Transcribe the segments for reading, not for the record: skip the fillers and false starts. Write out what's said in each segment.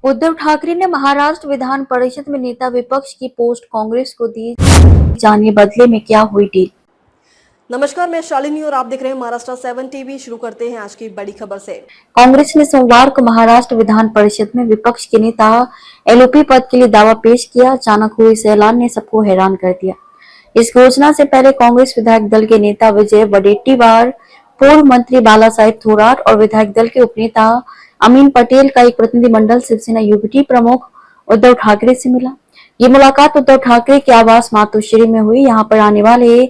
उद्धव ठाकरे ने महाराष्ट्र विधान परिषद में नेता विपक्ष की पोस्ट कांग्रेस को दी। जानिए बदले में क्या हुई डील। नमस्कार, मैं शालिनी और आप देख रहे हैं महाराष्ट्र 7 टीवी। शुरू करते हैं आज की बड़ी खबर से। कांग्रेस ने सोमवार को महाराष्ट्र विधान परिषद में विपक्ष के नेता एलओपी पद के लिए दावा पेश किया। अचानक हुए इस ऐलान ने सबको हैरान कर दिया। इस घोषणा से पहले कांग्रेस विधायक दल के नेता विजय वडेट्टीवार, पूर्व मंत्री बाला साहेब थोराट और विधायक दल के उपनेता अमीन पटेल का एक प्रतिनिधिमंडल शिवसेना यूबीटी प्रमुख उद्धव ठाकरे से मिला। ये मुलाकात उद्धव ठाकरे के आवास मातोश्री में हुई। यहाँ पर आने वाले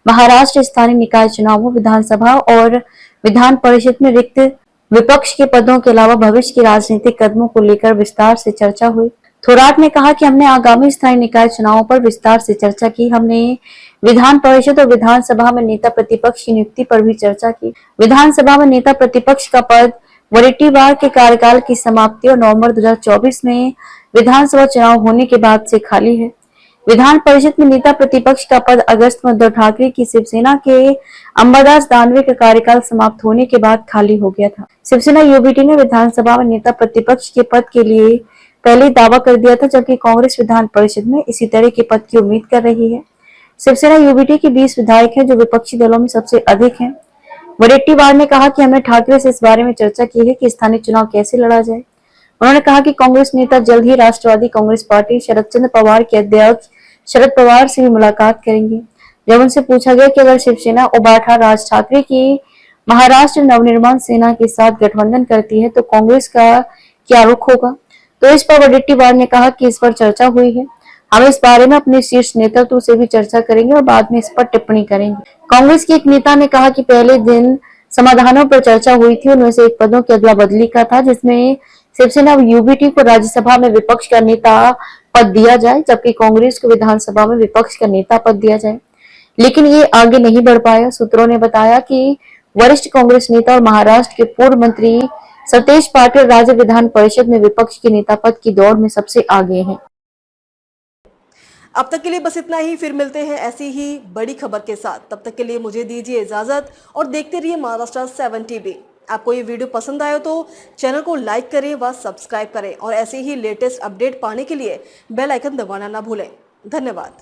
महाराष्ट्र स्थानीय निकाय चुनावों, विधानसभा और विधान परिषद में रिक्त विपक्ष के पदों के अलावा भविष्य के राजनीतिक कदमों को लेकर विस्तार से चर्चा हुई। थोराट ने कहा कि हमने आगामी स्थानीय निकाय चुनावों पर विस्तार से चर्चा की। हमने विधान परिषद और विधानसभा में नेता प्रतिपक्ष की नियुक्ति पर भी चर्चा की। विधानसभा में नेता प्रतिपक्ष का पद वडेट्टीवार के कार्यकाल की समाप्ति और नवंबर 2024 में विधानसभा चुनाव होने के बाद से खाली है। विधान परिषद में नेता प्रतिपक्ष का पद अगस्त में उद्धव ठाकरे की शिवसेना के अंबादास दानवे का कार्यकाल समाप्त होने के बाद खाली हो गया था। शिवसेना यूबीटी ने विधानसभा में नेता प्रतिपक्ष के पद के लिए पहले दावा कर दिया था, जबकि कांग्रेस विधान परिषद में इसी तरह के पद की उम्मीद कर रही है। शिवसेना यूबीटी के 20 विधायक हैं, जो विपक्षी दलों में सबसे अधिक हैं। वडेट्टीवार ने कहा कि हमने ठाकरे से इस बारे में चर्चा की है कि स्थानीय चुनाव कैसे लड़ा जाए। उन्होंने कहा कि कांग्रेस नेता जल्द ही राष्ट्रवादी कांग्रेस पार्टी शरद चंद्र पवार के अध्यक्ष शरद पवार से भी मुलाकात करेंगे। जब उनसे पूछा गया कि अगर शिवसेना उबाठा राज ठाकरे की महाराष्ट्र नवनिर्माण सेना के साथ गठबंधन करती है तो कांग्रेस का क्या रुख होगा, तो इस पर वडेट्टीवार ने कहा कि इस पर चर्चा हुई है। हम इस बारे में अपने शीर्ष नेतृत्व से भी चर्चा करेंगे और बाद में इस पर टिप्पणी करेंगे। कांग्रेस के एक नेता ने कहा कि पहले दिन समाधानों पर चर्चा हुई थी। उनमें से एक पदों की अदला बदली का था, जिसमें शिवसेना यूबीटी को राज्यसभा में विपक्ष का नेता पद दिया जाए, जबकि कांग्रेस को विधानसभा में विपक्ष का नेता पद दिया जाए, लेकिन ये आगे नहीं बढ़ पाया। सूत्रों ने बताया कि वरिष्ठ कांग्रेस नेता और महाराष्ट्र के पूर्व मंत्री सतेज पाटिल राज्य विधान परिषद में विपक्ष के नेता पद की दौड़ में सबसे आगे हैं। अब तक के लिए बस इतना ही। फिर मिलते हैं ऐसी ही बड़ी खबर के साथ। तब तक के लिए मुझे दीजिए इजाजत और देखते रहिए महाराष्ट्र 7 टीवी। आपको ये वीडियो पसंद आया तो चैनल को लाइक करें व सब्सक्राइब करें और ऐसे ही लेटेस्ट अपडेट पाने के लिए बेल आइकन दबाना ना भूलें। धन्यवाद।